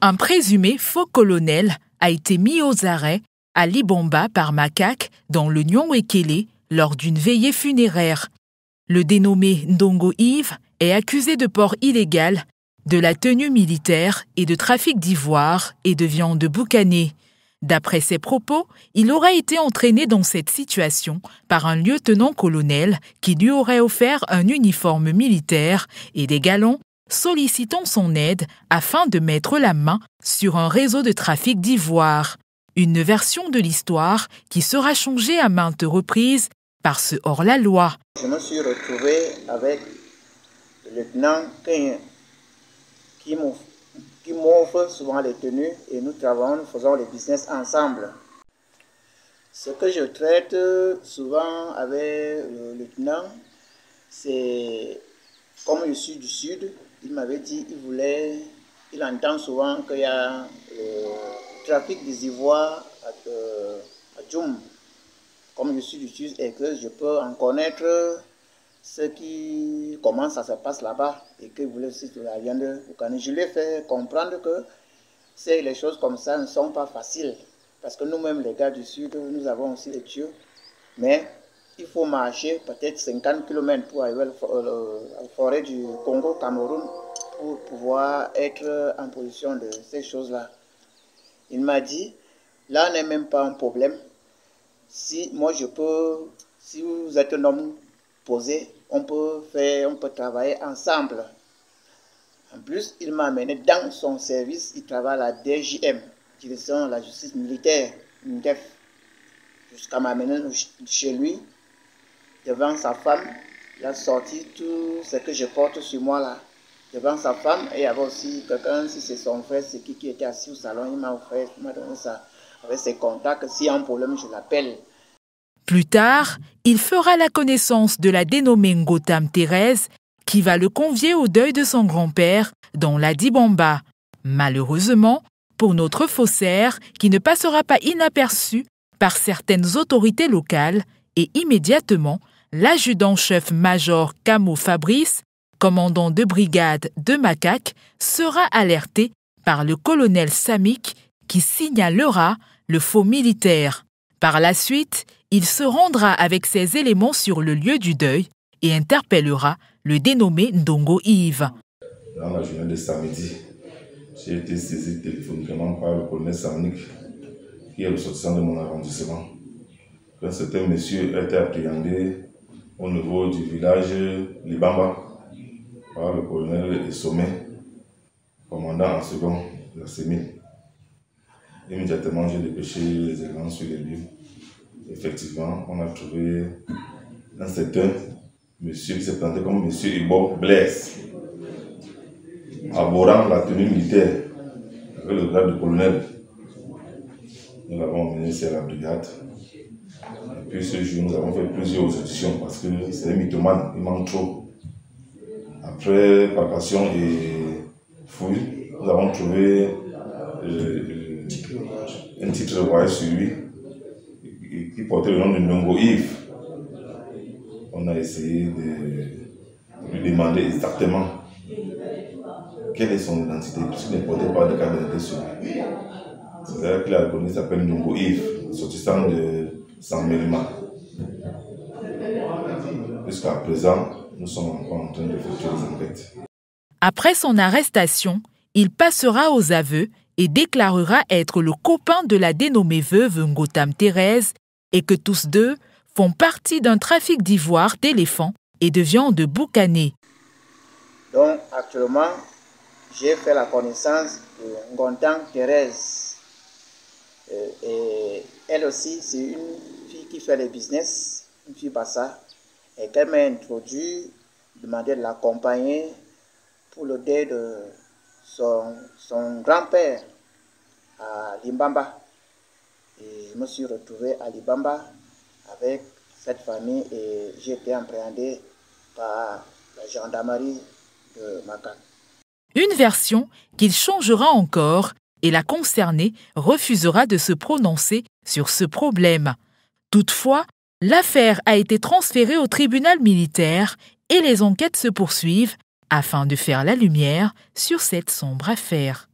Un présumé faux colonel a été mis aux arrêts à Libamba par Makak dans le Nyonwekele lors d'une veillée funéraire. Le dénommé Ndongo Yves est accusé de port illégal, de la tenue militaire et de trafic d'ivoire et de viande boucanée. D'après ses propos, il aurait été entraîné dans cette situation par un lieutenant-colonel qui lui aurait offert un uniforme militaire et des galons, sollicitant son aide afin de mettre la main sur un réseau de trafic d'ivoire. Une version de l'histoire qui sera changée à maintes reprises par ce hors-la-loi. Je me suis retrouvé avec le lieutenant qui m'offre souvent les tenues et nous travaillons, nous faisons les business ensemble. Ce que je traite souvent avec le lieutenant, c'est comme je suis du sud, il m'avait dit il entend souvent qu'il y a le trafic des ivoires à Djoum. Comme je suis du sud et que je peux en connaître comment ça se passe là-bas et qu'il voulait aussi de la viande boucanée. Je lui ai fait comprendre que les choses comme ça ne sont pas faciles. Parce que nous-mêmes, les gars du sud, nous avons aussi les tuyaux. Mais il faut marcher peut-être 50 km pour arriver à la forêt du Congo-Cameroun pour pouvoir être en position de ces choses-là. Il m'a dit, là n'est même pas un problème. Si vous êtes un homme posé, on peut travailler ensemble. En plus, il m'a amené dans son service, il travaille à la DJM, Direction de la Justice Militaire, MINDEF, jusqu'à m'amener chez lui, devant sa femme. Il a sorti tout ce que je porte sur moi là, devant sa femme, et il y avait aussi quelqu'un, si c'est son frère, c'est qui était assis au salon, il m'a donné ça, avec ses contacts, s'il y a un problème, je l'appelle. Plus tard, il fera la connaissance de la dénommée Ngotam Thérèse, qui va le convier au deuil de son grand-père dans la Dibamba. Malheureusement, pour notre faussaire, qui ne passera pas inaperçu par certaines autorités locales, et immédiatement, l'adjudant-chef-major Camo Fabrice, commandant de brigade de Makak, sera alerté par le colonel Samik qui signalera le faux militaire. Par la suite, il se rendra avec ses éléments sur le lieu du deuil et interpellera le dénommé Ndongo Yves. Dans la journée de samedi, j'ai été saisi téléphoniquement par le colonel Samik, qui est le sortissant de mon arrondissement. Un certain monsieur a été appréhendé au niveau du village Libamba par le colonel Sommet, commandant en second de la CEMIL. Immédiatement, j'ai dépêché les éléments sur les lieux. Effectivement, on a trouvé un certain monsieur qui s'est présenté comme monsieur Ibo Blaise, arborant la tenue militaire avec le grade de colonel. Nous l'avons emmené ici à la brigade. Et puis ce jour, nous avons fait plusieurs auditions parce que c'est un mythomane, il manque trop. Après palpation et fouille, nous avons trouvé un titre royal sur lui qui portait le nom de Ndongo Yves. On a essayé de lui demander exactement quelle est son identité, puisqu'il ne portait pas de carte d'identité sur lui. C'est là qu'il a reconnu qu'il s'appelle Ndongo Yves, sortissant de San-Mélima. Jusqu'à présent, nous sommes encore en train d'effectuer les enquêtes. Après son arrestation, il passera aux aveux et déclarera être le copain de la dénommée veuve Ngotam Thérèse et que tous deux font partie d'un trafic d'ivoire, d'éléphants et de viande boucanée. Donc actuellement, j'ai fait la connaissance de Ngotam Thérèse. Et elle aussi, c'est une fille qui fait les business, une fille Bassa, et qu'elle m'a introduit, demandé de l'accompagner pour le deuil de son grand-père à Limbamba. Et je me suis retrouvé à Libamba avec cette famille et j'ai été appréhendé par la gendarmerie de Makak. Une version qu'il changera encore et la concernée refusera de se prononcer sur ce problème. Toutefois, l'affaire a été transférée au tribunal militaire et les enquêtes se poursuivent afin de faire la lumière sur cette sombre affaire.